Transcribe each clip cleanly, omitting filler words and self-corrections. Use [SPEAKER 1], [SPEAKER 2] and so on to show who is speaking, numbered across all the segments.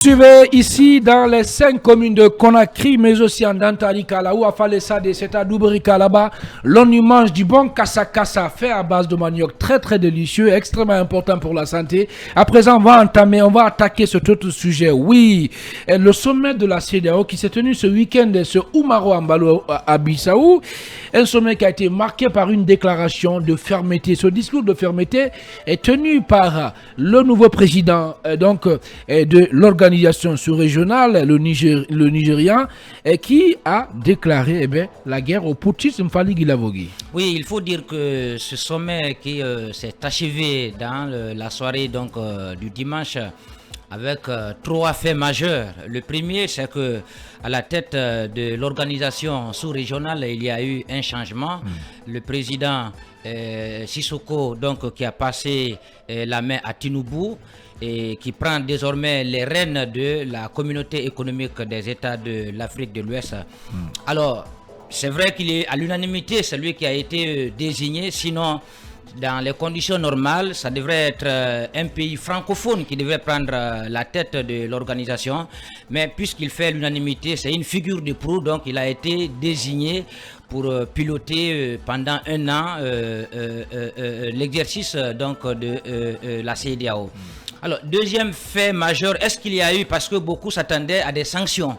[SPEAKER 1] Suivez ici dans les 5 communes de Conakry, mais aussi en Dantali, Kalaou, à Falessade, c'est à Doubri, Kalaba. L'on y mange du bon kassa fait à base de manioc, très très délicieux, extrêmement important pour la santé. À présent, on va attaquer cet autre sujet. Oui, le sommet de la CEDEAO qui s'est tenu ce week-end sur Oumaro Ambalo à Bissau, un sommet qui a été marqué par une déclaration de fermeté. Ce discours de fermeté est tenu par le nouveau président de l'organisation sous-régionale, le Nigérian, qui a déclaré la guerre au putschisme Fali Guilavogui.
[SPEAKER 2] Oui, il faut dire que ce sommet qui s'est achevé dans la soirée du dimanche avec 3 faits majeurs. Le premier, c'est que à la tête de l'organisation sous-régionale, il y a eu un changement. Le président Sissoko, qui a passé la main à Tinubu et qui prend désormais les rênes de la communauté économique des États de l'Afrique de l'Ouest. Alors, c'est vrai qu'il est à l'unanimité, c'est lui qui a été désigné, sinon dans les conditions normales, ça devrait être un pays francophone qui devait prendre la tête de l'organisation. Mais puisqu'il fait l'unanimité, c'est une figure de proue, donc il a été désigné pour piloter pendant 1 an l'exercice de la CEDEAO. Alors, deuxième fait majeur, est-ce qu'il y a eu, parce que beaucoup s'attendaient à des sanctions,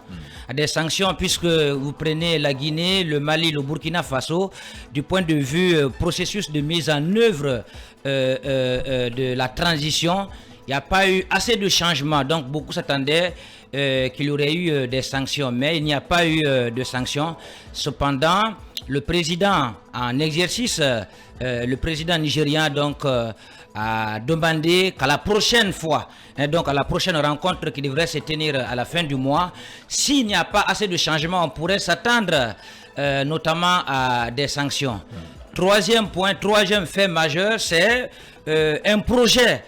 [SPEAKER 2] puisque vous prenez la Guinée, le Mali, le Burkina Faso, du point de vue processus de mise en œuvre de la transition, il n'y a pas eu assez de changements, donc beaucoup s'attendaient qu'il y aurait eu des sanctions, mais il n'y a pas eu de sanctions. Cependant, le président en exercice, le président nigérien, a demandé qu'à la prochaine fois, à la prochaine rencontre qui devrait se tenir à la fin du mois, s'il n'y a pas assez de changements, on pourrait s'attendre notamment à des sanctions. Troisième fait majeur, c'est un projet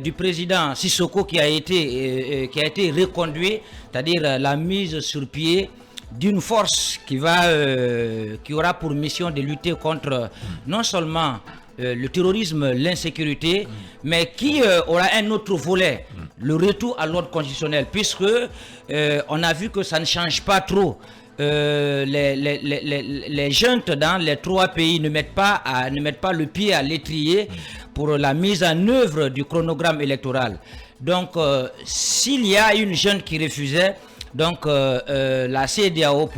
[SPEAKER 2] du président Sissoko qui a été reconduit, c'est-à-dire la mise sur pied d'une force qui aura pour mission de lutter contre non seulement le terrorisme, l'insécurité, mais qui aura un autre volet, le retour à l'ordre constitutionnel, puisque on a vu que ça ne change pas trop. Les jeunes dans les 3 pays ne mettent pas le pied à l'étrier pour la mise en œuvre du chronogramme électoral. Donc, s'il y a une jeune qui refusait, la CEDEAO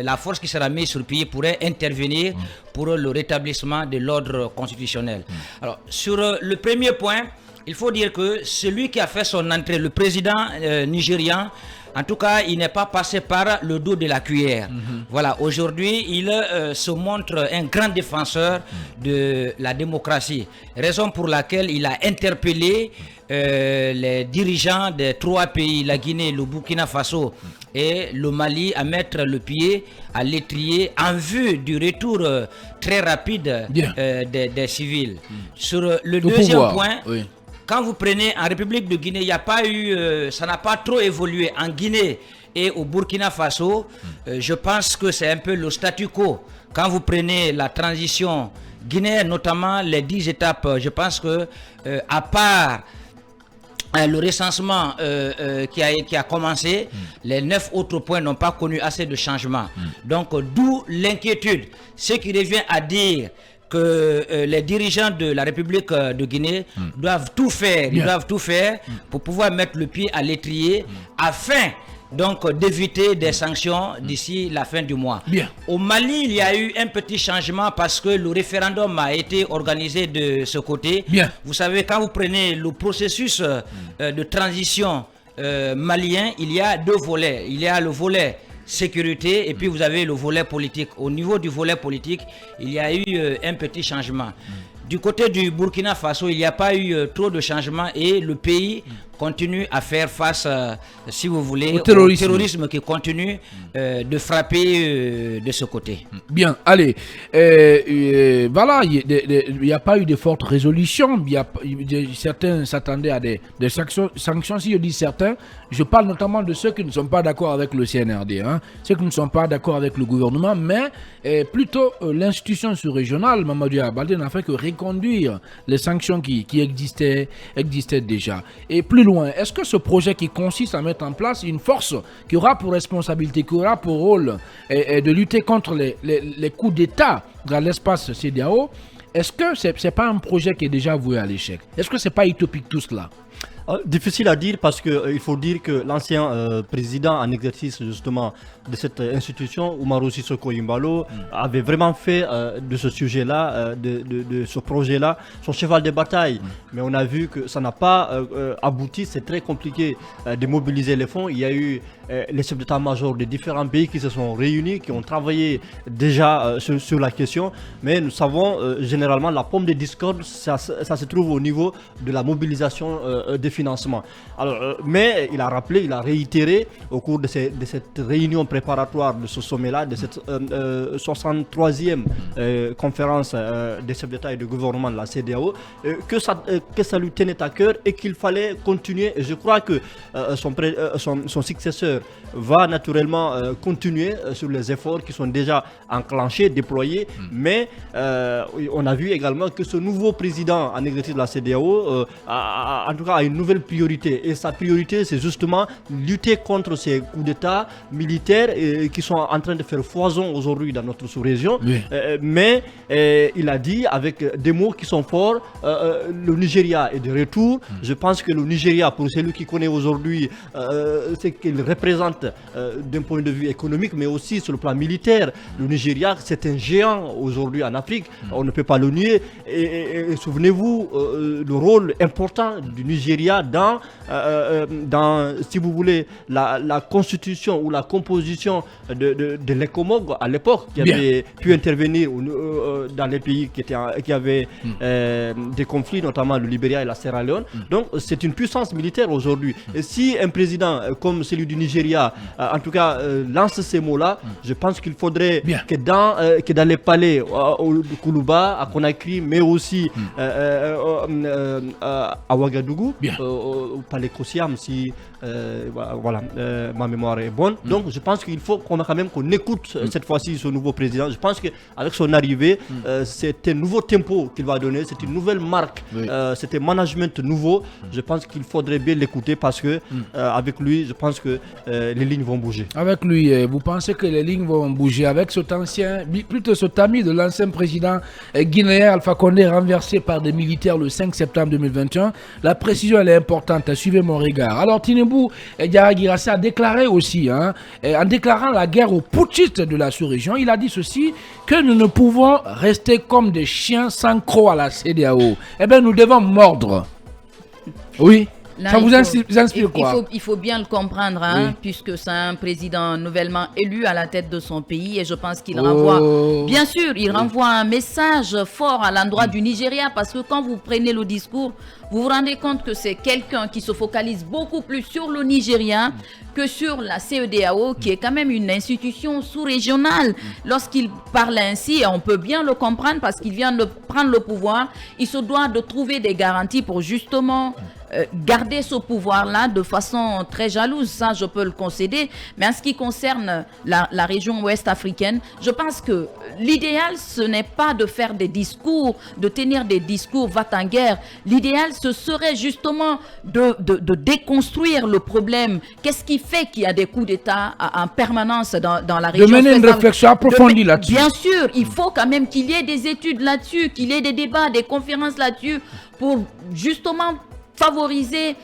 [SPEAKER 2] la force qui sera mise sur pied pourrait intervenir pour le rétablissement de l'ordre constitutionnel. Alors, sur le premier point, il faut dire que celui qui a fait son entrée, le président nigérian, en tout cas, il n'est pas passé par le dos de la cuillère. Voilà, aujourd'hui, il se montre un grand défenseur de la démocratie. Raison pour laquelle il a interpellé les dirigeants des 3 pays, la Guinée, le Burkina Faso et le Mali, à mettre le pied à l'étrier en vue du retour très rapide des civils. Sur le deuxième point, quand vous prenez en République de Guinée, il n'y a pas eu, ça n'a pas trop évolué. En Guinée et au Burkina Faso, je pense que c'est un peu le statu quo. Quand vous prenez la transition guinéenne, notamment les 10 étapes, je pense que à part le recensement qui a commencé, les 9 autres points n'ont pas connu assez de changements. Donc, d'où l'inquiétude. Ce qui revient à dire que les dirigeants de la République de Guinée doivent tout faire, pour pouvoir mettre le pied à l'étrier afin d'éviter des sanctions d'ici la fin du mois. Au Mali, il y a eu un petit changement parce que le référendum a été organisé de ce côté. Vous savez, quand vous prenez le processus de transition malien, il y a 2 volets. Il y a le volet sécurité et puis vous avez le volet politique. Au niveau du volet politique, il y a eu un petit changement. Du côté du Burkina Faso, il n'y a pas eu trop de changements et le pays continue à faire face, si vous voulez, au terrorisme qui continue de frapper de ce côté.
[SPEAKER 1] Bien, allez, voilà, il n'y a pas eu de fortes résolutions. Certains s'attendaient à des sanctions. Si je dis certains, je parle notamment de ceux qui ne sont pas d'accord avec le CNRD, ceux qui ne sont pas d'accord avec le gouvernement, mais plutôt l'institution sous-régionale, Mamadou Abadé, n'a fait que reconduire les sanctions qui existaient déjà. Et plus loin, loin. Est-ce que ce projet qui consiste à mettre en place une force qui aura pour responsabilité, qui aura pour rôle de lutter contre les coups d'État dans l'espace CEDEAO, est-ce que c'est pas un projet qui est déjà voué à l'échec? Est-ce que c'est pas utopique tout cela?
[SPEAKER 3] Difficile à dire parce qu'il faut dire que l'ancien président en exercice justement de cette institution, Umaru Sissoko Embalo, avait vraiment fait de ce sujet-là, de ce projet-là, son cheval de bataille. Mais on a vu que ça n'a pas abouti, c'est très compliqué de mobiliser les fonds. Il y a eu les chefs d'état-major des différents pays qui se sont réunis, qui ont travaillé déjà sur la question. Mais nous savons généralement la pomme de discorde, ça se trouve au niveau de la mobilisation des financements. Alors, mais il a rappelé, il a réitéré au cours de cette réunion préparatoire de ce sommet-là, de cette 63e conférence des chefs d'État et de gouvernement de la CEDEAO, que ça lui tenait à cœur et qu'il fallait continuer. Et je crois que son successeur va naturellement continuer sur les efforts qui sont déjà enclenchés, déployés, mais on a vu également que ce nouveau président en exercice de la CEDEAO en tout cas a une nouvelle priorité, et sa priorité c'est justement lutter contre ces coups d'État militaires qui sont en train de faire foison aujourd'hui dans notre sous-région. Oui. Mais il a dit avec des mots qui sont forts, le Nigeria est de retour. Je pense que le Nigeria, pour celui qui connaît aujourd'hui ce qu'il représente d'un point de vue économique, mais aussi sur le plan militaire, le Nigeria c'est un géant aujourd'hui en Afrique, on ne peut pas le nier, et souvenez-vous le rôle important du Nigeria dans si vous voulez, la constitution ou la composition de l'ECOMOG à l'époque, qui avait pu intervenir dans les pays qui avaient des conflits, notamment le Libéria et la Sierra Leone. Donc c'est une puissance militaire aujourd'hui. Et si un président comme celui du Nigeria, en tout cas, lance ces mots-là, je pense qu'il faudrait que dans les palais, au Koulouba, à Conakry, mais aussi à Ouagadougou, au palais Kosiam, si ma mémoire est bonne. Donc je pense qu'il faut quand même qu'on écoute cette fois-ci ce nouveau président. Je pense qu'avec son arrivée, c'est un nouveau tempo qu'il va donner, c'est une nouvelle marque, c'est un management nouveau. Je pense qu'il faudrait bien l'écouter parce que avec lui, je pense que les lignes vont bouger.
[SPEAKER 1] Avec lui, vous pensez que les lignes vont bouger avec cet ami de l'ancien président guinéen Alpha Condé, renversé par des militaires le 5 septembre 2021. La précision elle est importante, suivez mon regard. Alors Tinubu Diarra Guirassy a déclaré aussi, en déclarant la guerre aux putschistes de la sous-région, il a dit ceci, que nous ne pouvons rester comme des chiens sans croc à la CEDEAO. Eh bien nous devons mordre. Oui.
[SPEAKER 4] Là,
[SPEAKER 1] ça vous inspire quoi?
[SPEAKER 4] Il faut bien le comprendre, puisque c'est un président nouvellement élu à la tête de son pays, et je pense qu'il renvoie, bien sûr, il renvoie un message fort à l'endroit du Nigeria, parce que quand vous prenez le discours, vous vous rendez compte que c'est quelqu'un qui se focalise beaucoup plus sur le Nigeria que sur la CEDEAO, qui est quand même une institution sous-régionale. Lorsqu'il parle ainsi, et on peut bien le comprendre, parce qu'il vient de prendre le pouvoir, il se doit de trouver des garanties pour justement garder ce pouvoir-là de façon très jalouse, ça je peux le concéder. Mais en ce qui concerne la région ouest africaine, je pense que l'idéal ce n'est pas de faire des discours, de tenir des discours va-t-en-guerre. L'idéal ce serait justement de déconstruire le problème. Qu'est-ce qui fait qu'il y a des coups d'État en permanence dans la région?
[SPEAKER 1] De mener une réflexion approfondie là-dessus.
[SPEAKER 4] Bien sûr, il faut quand même qu'il y ait des études là-dessus, qu'il y ait des débats, des conférences là-dessus pour justement favoriser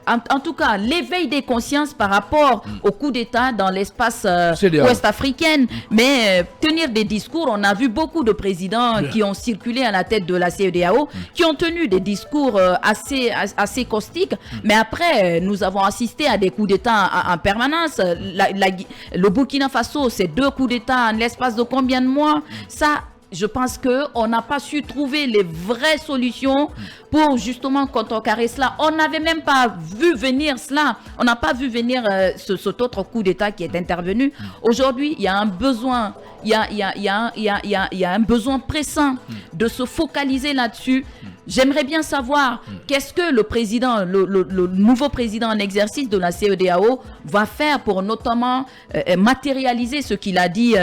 [SPEAKER 4] en tout cas l'éveil des consciences par rapport au coup d'État dans l'espace ouest africain. Mais tenir des discours, on a vu beaucoup de présidents qui ont circulé à la tête de la CEDEAO, qui ont tenu des discours assez caustiques, mais après nous avons assisté à des coups d'État en permanence. Le Burkina Faso, c'est 2 coups d'État en l'espace de combien de mois? Ça, je pense qu'on n'a pas su trouver les vraies solutions pour justement contrecarrer cela. On n'avait même pas vu venir cela. On n'a pas vu venir cet autre coup d'État qui est intervenu. Aujourd'hui, il y a un besoin, il y a un besoin pressant de se focaliser là-dessus. j'aimerais bien savoir qu'est-ce que le président, le nouveau président en exercice de la CEDEAO va faire pour notamment matérialiser ce qu'il a dit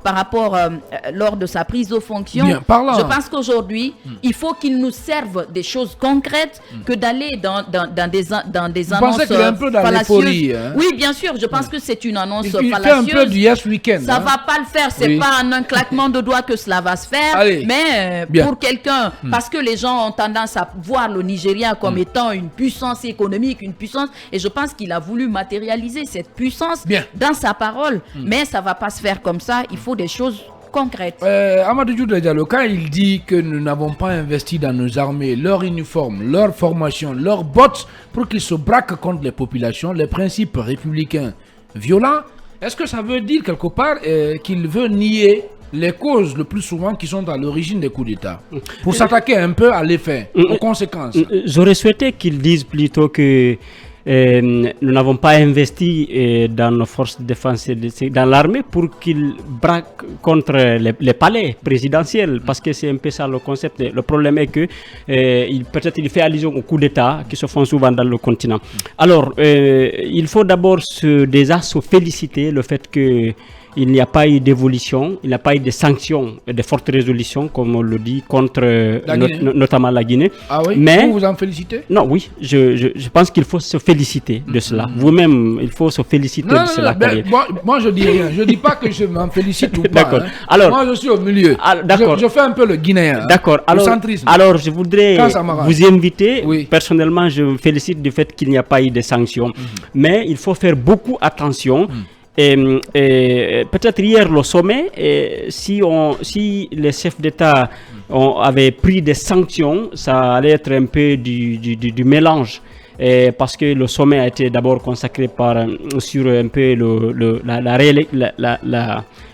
[SPEAKER 4] par rapport lors de sa prise de fonction.
[SPEAKER 1] Bien, parlant.
[SPEAKER 4] Je pense qu'aujourd'hui, il faut qu'il nous serve des choses concrètes que d'aller dans des annonces
[SPEAKER 1] pensez qu'il est un peu dans
[SPEAKER 4] fallacieuses.
[SPEAKER 1] l'euphorie, hein?
[SPEAKER 4] Oui, bien sûr, je pense que c'est une annonce
[SPEAKER 1] Il fait
[SPEAKER 4] fallacieuse.
[SPEAKER 1] un peu du Yes Weekend.
[SPEAKER 4] Ça
[SPEAKER 1] hein.
[SPEAKER 4] va pas le faire, c'est
[SPEAKER 1] Oui.
[SPEAKER 4] pas en un claquement de doigts que cela va se faire.
[SPEAKER 1] Allez.
[SPEAKER 4] Mais
[SPEAKER 1] Bien.
[SPEAKER 4] pour quelqu'un, parce que les gens ont tendance à voir le Nigeria comme étant une puissance économique, une puissance, et je pense qu'il a voulu matérialiser cette puissance
[SPEAKER 1] Bien.
[SPEAKER 4] dans sa parole. Mais ça va pas se faire comme ça, il faut des choses concrètes.
[SPEAKER 1] Amadou Djoudra Diallo, quand il dit que nous n'avons pas investi dans nos armées, leur uniforme, leur formation, leurs bottes, pour qu'ils se braquent contre les populations, les principes républicains violents, est-ce que ça veut dire quelque part qu'il veut nier les causes le plus souvent qui sont à l'origine des coups d'État, pour s'attaquer un peu à l'effet, aux conséquences?
[SPEAKER 5] J'aurais souhaité qu'ils disent plutôt que nous n'avons pas investi dans nos forces de défense et dans l'armée pour qu'ils braquent contre les palais présidentiels, parce que c'est un peu ça le concept. Le problème est que peut-être il fait allusion aux coups d'État qui se font souvent dans le continent. Alors, il faut d'abord déjà se féliciter le fait que il n'y a pas eu d'évolution, il n'y a pas eu de sanctions, de fortes résolutions, comme on le dit, contre notamment la Guinée.
[SPEAKER 1] Ah oui,
[SPEAKER 5] mais,
[SPEAKER 1] vous en félicitez?
[SPEAKER 5] Non, oui, je pense qu'il faut se féliciter de cela. Vous-même, il faut se féliciter de cela.
[SPEAKER 1] Ben, moi, je dis rien. Je dis pas que je m'en félicite ou pas.
[SPEAKER 5] D'accord.
[SPEAKER 1] Hein.
[SPEAKER 5] Alors,
[SPEAKER 1] moi, je suis au milieu.
[SPEAKER 5] D'accord.
[SPEAKER 1] Je fais un peu le Guinéen.
[SPEAKER 5] D'accord.
[SPEAKER 1] Le centrisme.
[SPEAKER 5] Alors, je voudrais vous inviter.
[SPEAKER 1] Oui.
[SPEAKER 5] Personnellement, je me félicite du fait qu'il n'y a pas eu de sanctions. Mais il faut faire beaucoup attention. Et peut-être hier le sommet, si les chefs d'État avaient pris des sanctions, ça allait être un peu du mélange. Parce que le sommet a été d'abord consacré sur un peu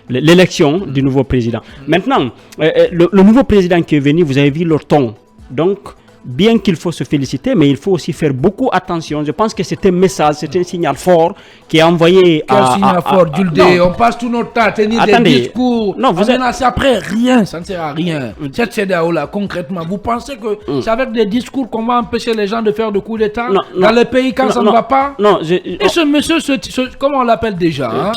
[SPEAKER 5] l'élection du nouveau président. Maintenant, le nouveau président qui est venu, vous avez vu leur ton. Donc, bien qu'il faut se féliciter, mais il faut aussi faire beaucoup attention. Je pense que c'est un message, c'est un signal fort qui est envoyé
[SPEAKER 1] Quel signal fort, Djuldé? On passe tout notre temps à tenir des discours.
[SPEAKER 5] Non, vous
[SPEAKER 1] êtes après rien, ça ne sert à rien. Cette CEDEAO-là, concrètement, vous pensez que c'est avec des discours qu'on va empêcher les gens de faire de coups d'État dans les pays quand ça ne va pas?
[SPEAKER 5] Non,
[SPEAKER 1] et ce monsieur, comment on l'appelle déjà?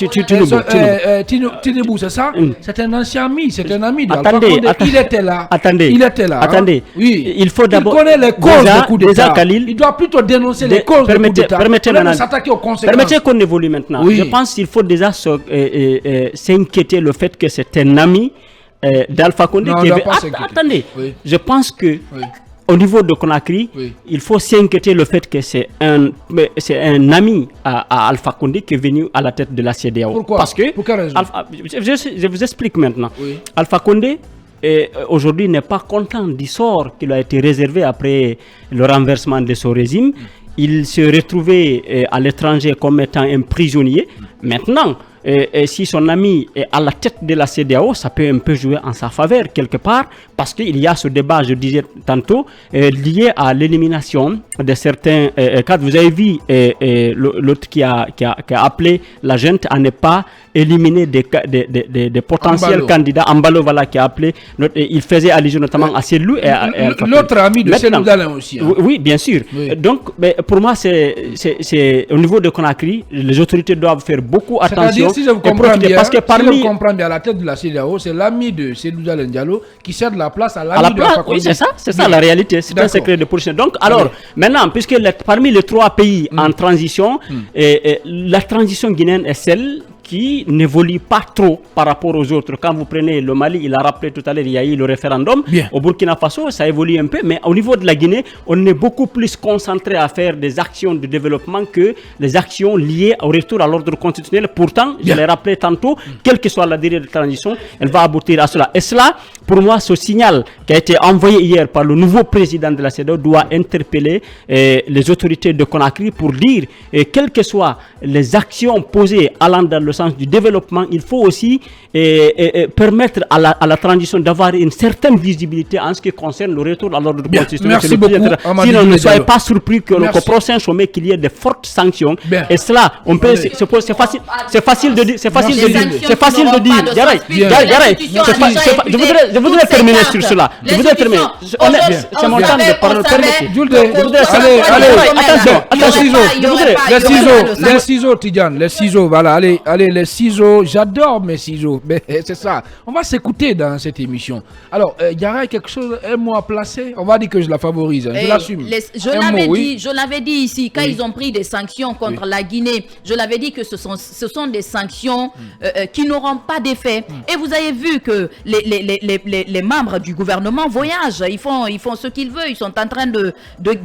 [SPEAKER 1] Tinubu, c'est ça? C'est un ancien ami, c'est un ami de Alpha Condé. Il était là.
[SPEAKER 5] Il était là. Attendez.
[SPEAKER 1] Oui.
[SPEAKER 5] Il faut d'abord.
[SPEAKER 1] Il connaît les causes des coups d'État.
[SPEAKER 5] Khalil,
[SPEAKER 1] il doit plutôt dénoncer les causes des coups d'État.
[SPEAKER 5] Permettez-moi de
[SPEAKER 1] s'attaquer aux conséquences.
[SPEAKER 5] Permettez qu'on évolue maintenant. Oui. Je pense qu'il faut déjà s'inquiéter le fait que c'est un ami d'Alpha Condé qui est... Attendez, je pense que au niveau de Conakry, il faut s'inquiéter le fait que c'est un ami à Alpha Condé qui est venu à la tête de la CEDEAO.
[SPEAKER 1] Pourquoi?
[SPEAKER 5] Parce que
[SPEAKER 1] pour quelle raison?
[SPEAKER 5] je vous explique maintenant. Alpha Condé aujourd'hui n'est pas content du sort qui lui a été réservé après le renversement de son régime. Il se retrouvait à l'étranger comme étant un prisonnier. Maintenant, si son ami est à la tête de la CEDEAO, ça peut un peu jouer en sa faveur quelque part, parce qu'il y a ce débat, je disais tantôt, lié à l'élimination de certains cadres. Vous avez vu l'autre qui a appelé la gente à ne pas éliminer des potentiels candidats. Ambalo, voilà, qui a appelé, il faisait allusion notamment à Cellou.
[SPEAKER 1] L'autre ami de Cellou Dalein aussi. Hein.
[SPEAKER 5] Oui, bien sûr. Oui. Donc, pour moi, c'est au niveau de Conakry, les autorités doivent faire beaucoup attention.
[SPEAKER 1] Si je vous comprends bien,
[SPEAKER 5] parce que
[SPEAKER 1] si je comprends bien, à la tête de la CEDEAO, c'est l'ami de Cellou Dalein Diallo qui cède la place à l'ami de Alpha Condé.
[SPEAKER 5] Oui, c'est ça la réalité. C'est un secret de police. Donc, alors, maintenant, puisque parmi les trois pays en transition, la transition guinéenne est celle qui n'évolue pas trop par rapport aux autres. Quand vous prenez le Mali, il a rappelé tout à l'heure, il y a eu le référendum. Bien. Au Burkina Faso, ça évolue un peu, mais au niveau de la Guinée, on est beaucoup plus concentré à faire des actions de développement que les actions liées au retour à l'ordre constitutionnel. Pourtant, je l'ai rappelé tantôt, quelle que soit la durée de transition, elle va aboutir à cela. Et cela, pour moi, ce signal qui a été envoyé hier par le nouveau président de la CEDEAO doit interpeller les autorités de Conakry pour dire, quelles que soient les actions posées allant dans le sens du développement, il faut aussi permettre à la transition d'avoir une certaine visibilité en ce qui concerne le retour à l'ordre constitutionnel.
[SPEAKER 1] Merci beaucoup.
[SPEAKER 5] Sinon, ne soyez pas surpris que le prochain sommet, qu'il y ait de fortes sanctions.
[SPEAKER 1] Bien.
[SPEAKER 5] Et cela, on peut, c'est facile de dire, Je voudrais terminer sur cela. C'est mon temps de parole.
[SPEAKER 1] Les ciseaux, Tidjane, les ciseaux, voilà, allez, les ciseaux, j'adore mes ciseaux, mais c'est ça, on va s'écouter dans cette émission. Alors, il y aura quelque chose, un mot à placer, on va dire que je la favorise, je l'assume.
[SPEAKER 4] Je l'avais dit ici, quand ils ont pris des sanctions contre la Guinée, je l'avais dit que ce sont des sanctions qui n'auront pas d'effet. Et vous avez vu que les membres du gouvernement voyagent, ils font ce qu'ils veulent, ils sont en train de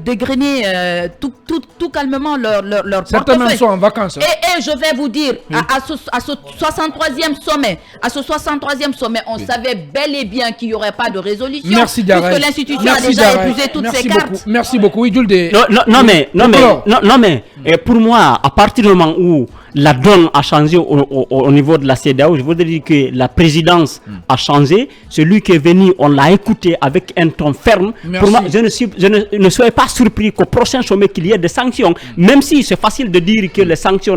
[SPEAKER 4] dégrainer tout calmement leur
[SPEAKER 1] certains même sont en vacances.
[SPEAKER 4] Et je vais vous dire, à ce 63e sommet, on savait bel et bien qu'il n'y aurait pas de résolution.
[SPEAKER 1] Merci Diarra.
[SPEAKER 4] Puisque l'institution a déjà épuisé toutes ses cartes.
[SPEAKER 1] Merci beaucoup. Oui, Julde.
[SPEAKER 5] Non mais pour moi, à partir du moment où la donne a changé au niveau de la CEDEAO, je voudrais dire que la présidence a changé. Celui qui est venu, on l'a écouté avec un ton ferme.
[SPEAKER 1] Merci.
[SPEAKER 5] Pour moi, je ne sois pas surpris qu'au prochain sommet qu'il y ait des sanctions, même si c'est facile de dire que les sanctions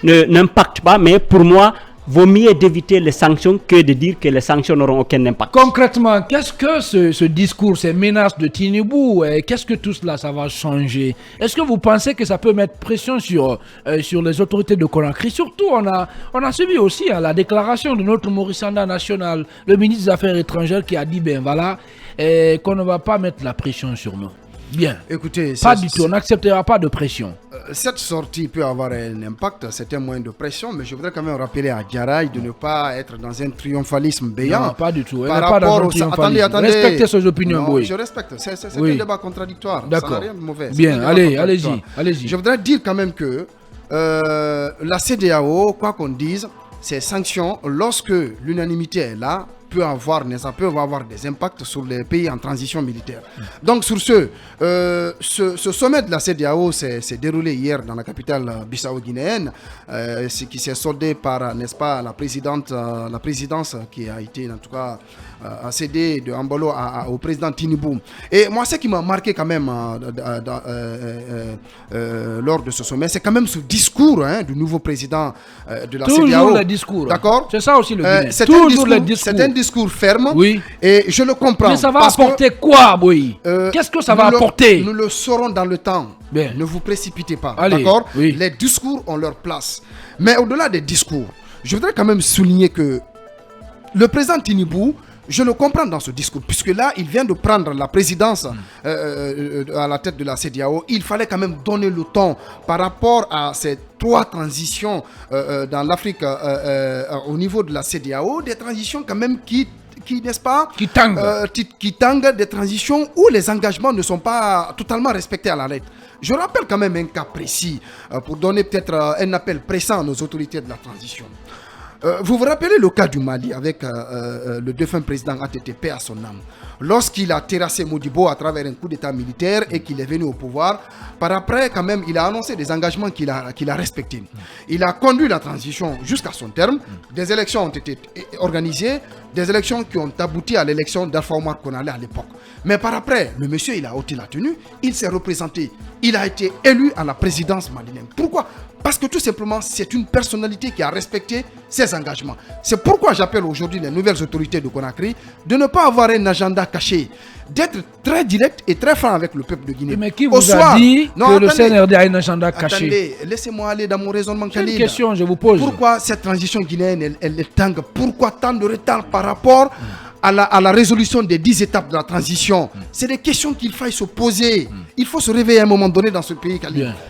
[SPEAKER 5] n'impactent pas, mais pour moi, vaut mieux d'éviter les sanctions que de dire que les sanctions n'auront aucun impact.
[SPEAKER 1] Concrètement, qu'est-ce que ce discours, ces menaces de Tinubu, qu'est-ce que tout cela, ça va changer? Est-ce que vous pensez que ça peut mettre pression sur les autorités de Conakry? Surtout, on a suivi aussi la déclaration de notre Maurice Sanda national, le ministre des Affaires étrangères, qui a dit, ben voilà, qu'on ne va pas mettre la pression sur nous. Bien.
[SPEAKER 6] Écoutez,
[SPEAKER 1] pas du tout, on n'acceptera pas de pression.
[SPEAKER 6] Cette sortie peut avoir un impact, c'est un moyen de pression, mais je voudrais quand même rappeler à Diarra de ne pas être dans un triomphalisme béant.
[SPEAKER 1] Non, pas du tout.
[SPEAKER 6] Par rapport au
[SPEAKER 1] attendez. Respectez ses opinions.
[SPEAKER 6] Non,
[SPEAKER 1] oui.
[SPEAKER 6] Je respecte, c'est un débat contradictoire.
[SPEAKER 1] D'accord.
[SPEAKER 6] Ça n'a rien de mauvais.
[SPEAKER 1] Bien, allez-y.
[SPEAKER 6] Je voudrais dire quand même que la CEDEAO, quoi qu'on dise, ces sanctions, lorsque l'unanimité est là, peut avoir des impacts sur les pays en transition militaire. Donc sur ce sommet de la CEDEAO s'est déroulé hier dans la capitale bissau-guinéenne, ce qui s'est soldé par, n'est-ce pas, la présidence qui a été en tout cas cédée de Ambolo au président Tinubu. Et moi, ce qui m'a marqué quand même lors de ce sommet, c'est quand même ce discours du nouveau président de la CEDEAO.
[SPEAKER 1] Toujours le discours.
[SPEAKER 6] D'accord.
[SPEAKER 1] C'est ça aussi le Guinée.
[SPEAKER 6] C'est un discours ferme.
[SPEAKER 1] Oui.
[SPEAKER 6] Et je le comprends.
[SPEAKER 1] Mais ça va apporter quoi, Boui? Qu'est-ce que ça va apporter?
[SPEAKER 6] Nous le saurons dans le temps.
[SPEAKER 1] Bien.
[SPEAKER 6] Ne vous précipitez pas.
[SPEAKER 1] Allez,
[SPEAKER 6] d'accord.
[SPEAKER 1] Oui.
[SPEAKER 6] Les discours ont leur place. Mais au-delà des discours, je voudrais quand même souligner que le président Tinubu, je le comprends dans ce discours, puisque là, il vient de prendre la présidence à la tête de la CEDEAO. Il fallait quand même donner le ton par rapport à ces 3 transitions dans l'Afrique au niveau de la CEDEAO, des transitions quand même qui n'est-ce pas,
[SPEAKER 1] qui tanguent,
[SPEAKER 6] des transitions où les engagements ne sont pas totalement respectés à la lettre. Je rappelle quand même un cas précis pour donner peut-être un appel pressant à nos autorités de la transition. Vous vous rappelez le cas du Mali avec le défunt président ATTP à son âme. Lorsqu'il a terrassé Modibo à travers un coup d'état militaire et qu'il est venu au pouvoir, par après quand même il a annoncé des engagements qu'il a respectés. Il a conduit la transition jusqu'à son terme. Des élections ont été organisées, des élections qui ont abouti à l'élection d'Alpha Omar Konalé à l'époque. Mais par après, le monsieur il a ôté la tenue, il s'est représenté, il a été élu à la présidence malienne. Pourquoi ? Parce que tout simplement, c'est une personnalité qui a respecté ses engagements. C'est pourquoi j'appelle aujourd'hui les nouvelles autorités de Conakry de ne pas avoir un agenda caché, d'être très direct et très franc avec le peuple de Guinée.
[SPEAKER 1] Mais qui vous a dit que le CNRD a un agenda caché?
[SPEAKER 6] Attendez, laissez-moi aller dans mon raisonnement.
[SPEAKER 1] C'est une question, je vous pose.
[SPEAKER 6] Pourquoi cette transition guinéenne, elle est tangue? Pourquoi tant de retard par rapport à la résolution des 10 étapes de la transition? C'est des questions qu'il faille se poser. Il faut se réveiller à un moment donné dans ce pays.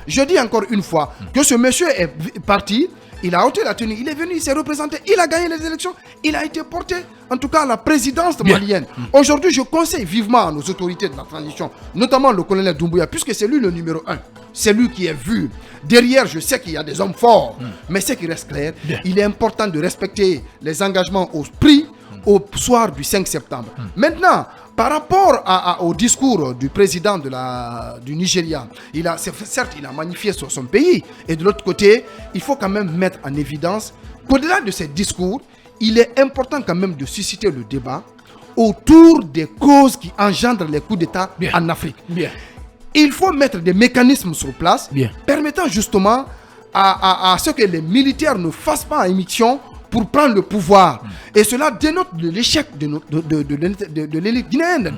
[SPEAKER 6] Je dis encore une fois que ce monsieur est parti, il a ôté la tenue, il est venu, il s'est représenté, il a gagné les élections, il a été porté en tout cas à la présidence malienne. Aujourd'hui, je conseille vivement à nos autorités de la transition, notamment le colonel Doumbouya, puisque c'est lui le numéro 1. C'est lui qui est vu. Derrière, je sais qu'il y a des hommes forts, mais ce qui reste clair, il est important de respecter les engagements au prix au soir du 5 septembre. Maintenant, par rapport au discours du président du Nigeria, certes, il a magnifié sur son pays, et de l'autre côté, il faut quand même mettre en évidence qu'au-delà de ces discours, il est important quand même de susciter le débat autour des causes qui engendrent les coups d'État en Afrique. Il faut mettre des mécanismes sur place permettant justement à ce que les militaires ne fassent pas émission pour prendre le pouvoir. Et cela dénote de l'échec de l'élite guinéenne,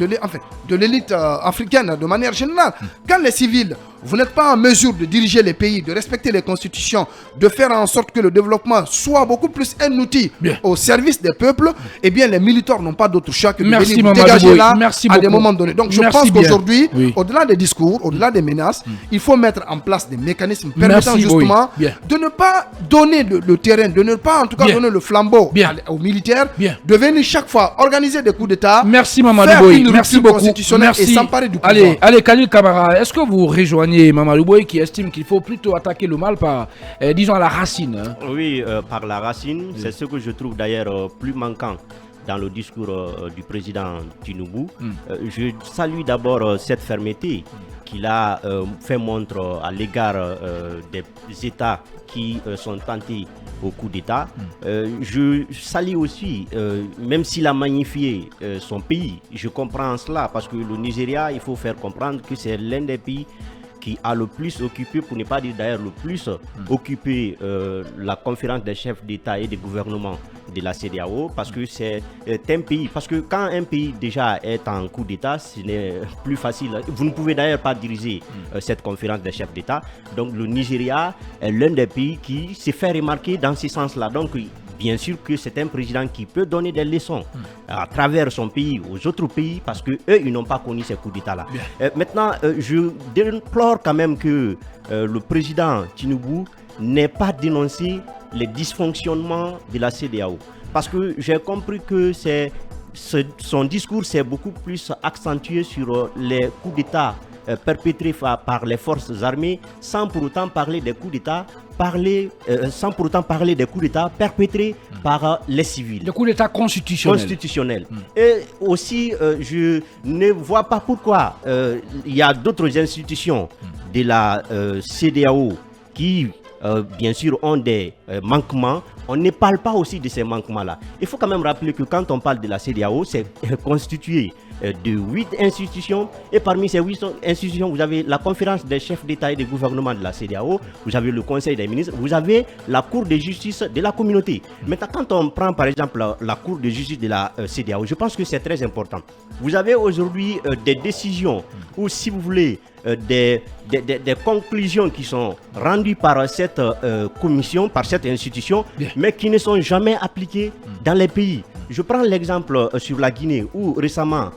[SPEAKER 6] de l'élite africaine de manière générale. Quand les civils, vous n'êtes pas en mesure de diriger les pays, de respecter les constitutions, de faire en sorte que le développement soit beaucoup plus un outil au service des peuples, eh bien les militaires n'ont pas d'autre choix que de venir vous dégager là à des moments donnés. Donc je pense qu'aujourd'hui, au-delà des discours, au-delà des menaces, il faut mettre en place des mécanismes permettant justement de ne pas donner le terrain, de ne pas en tout cas donner le flambeau aux militaires, de venir chaque fois organiser des coups d'État,
[SPEAKER 1] faire une rupture constitutionnelle et s'emparer du pouvoir.
[SPEAKER 6] Allez,
[SPEAKER 1] Khalil Camara, est-ce que vous rejoignez Mamadou Boye qui estime qu'il faut plutôt attaquer le mal par, disons, la racine, hein?
[SPEAKER 7] Oui, par la racine, c'est ce que je trouve d'ailleurs plus manquant dans le discours du président Tinubu. Je salue d'abord cette fermeté qu'il a fait montre à l'égard des États qui sont tentés au coup d'État. Je salue aussi, même s'il a magnifié son pays, je comprends cela parce que le Nigeria, il faut faire comprendre que c'est l'un des pays qui a le plus occupé, pour ne pas dire d'ailleurs le plus occupé la conférence des chefs d'État et des gouvernements de la CEDEAO, parce que c'est un pays, parce que quand un pays déjà est en coup d'État, ce n'est plus facile. Vous ne pouvez d'ailleurs pas diriger cette conférence des chefs d'État. Donc le Nigeria est l'un des pays qui s'est fait remarquer dans ce sens-là. Donc bien sûr que c'est un président qui peut donner des leçons à travers son pays aux autres pays parce que eux ils n'ont pas connu ces coups d'État là. Maintenant, je déplore quand même que le président Tinubu n'ait pas dénoncé les dysfonctionnements de la CEDEAO parce que j'ai compris que son discours s'est beaucoup plus accentué sur les coups d'État perpétrés par les forces armées sans pour autant parler des coups d'État perpétrés par les civils.
[SPEAKER 1] Le coup d'État constitutionnel.
[SPEAKER 7] Et aussi, je ne vois pas pourquoi il y a d'autres institutions de la CEDEAO qui, bien sûr, ont des manquements. On ne parle pas aussi de ces manquements-là. Il faut quand même rappeler que quand on parle de la CEDEAO, c'est constitué de 8 institutions et parmi ces 8 institutions, vous avez la conférence des chefs d'État et de gouvernement de la CEDEAO, vous avez le conseil des ministres, vous avez la cour de justice de la communauté. Maintenant, quand on prend par exemple la cour de justice de la CEDEAO, je pense que c'est très important. Vous avez aujourd'hui des décisions ou si vous voulez des conclusions qui sont rendues par cette commission, par cette institution, mais qui ne sont jamais appliquées dans les pays. Je prends l'exemple sur la Guinée où récemment,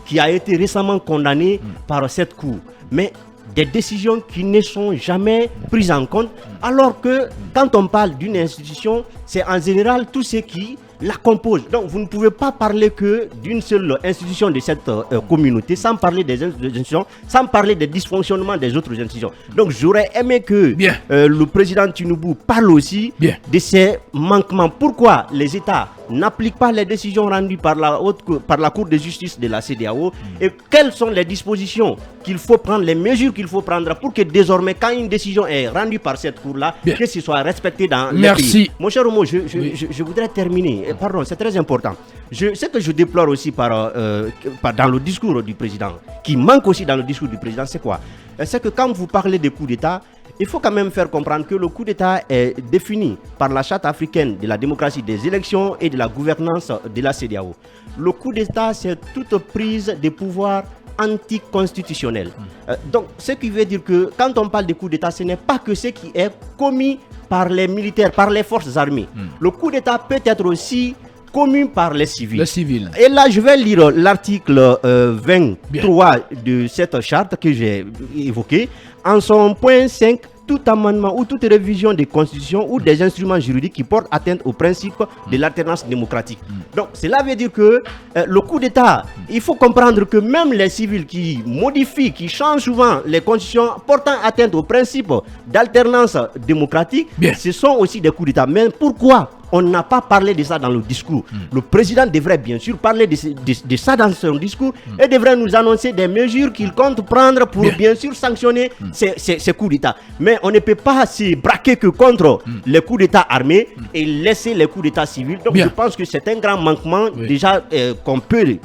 [SPEAKER 7] qui a été récemment condamné par cette cour. Mais des décisions qui ne sont jamais prises en compte, alors que quand on parle d'une institution, c'est en général tout ce qui la compose. Donc vous ne pouvez pas parler que d'une seule institution de cette communauté sans parler des institutions, sans parler des dysfonctionnements des autres institutions. Donc j'aurais aimé que le président Tinubu parle aussi de ces manquements. Pourquoi les États n'appliquent pas les décisions rendues par la Cour de justice de la CEDEAO et quelles sont les dispositions qu'il faut prendre, les mesures qu'il faut prendre pour que désormais quand une décision est rendue par cette Cour-là, que ce soit respecté dans les pays. Mon cher Omo, je voudrais terminer. Pardon, c'est très important. Ce que je déplore aussi dans le discours du président, qui manque aussi dans le discours du président, c'est quoi? C'est que quand vous parlez de coup d'État, il faut quand même faire comprendre que le coup d'État est défini par la Charte africaine de la démocratie des élections et de la gouvernance de la CEDEAO. Le coup d'État, c'est toute prise de pouvoir anticonstitutionnel. Donc, ce qui veut dire que quand on parle de coup d'État, ce n'est pas que ce qui est commis par les militaires, par les forces armées. Le coup d'État peut être aussi commis par les civils. Et là, je vais lire l'article 23 de cette charte que j'ai évoquée. En son point 5, tout amendement ou toute révision des constitutions ou des instruments juridiques qui portent atteinte au principe de l'alternance démocratique. Donc, cela veut dire que le coup d'État, il faut comprendre que même les civils qui modifient, qui changent souvent les constitutions portant atteinte au principe d'alternance démocratique, ce sont aussi des coups d'État. Mais pourquoi On n'a pas parlé de ça dans le discours. Le président devrait bien sûr parler de ça dans son discours et devrait nous annoncer des mesures qu'il compte prendre pour bien sûr sanctionner ces coups d'État. Mais on ne peut pas se braquer que contre les coups d'État armés et laisser les coups d'État civils. Donc je pense que c'est un grand manquement déjà qu'on peut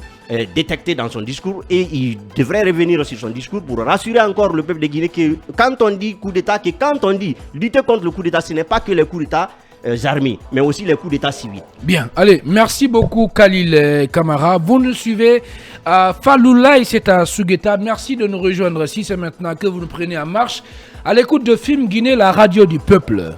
[SPEAKER 7] détecté dans son discours, et il devrait revenir sur son discours pour rassurer encore le peuple de Guinée que quand on dit coup d'État, que quand on dit lutter contre le coup d'État, ce n'est pas que les coups d'État armés, mais aussi les coups d'État civils.
[SPEAKER 1] Bien, allez, merci beaucoup Khalil Camara. Vous nous suivez à Faloulaye, c'est à Sugueta. Merci de nous rejoindre si c'est maintenant que vous nous prenez en marche à l'écoute de Film Guinée, la radio du peuple.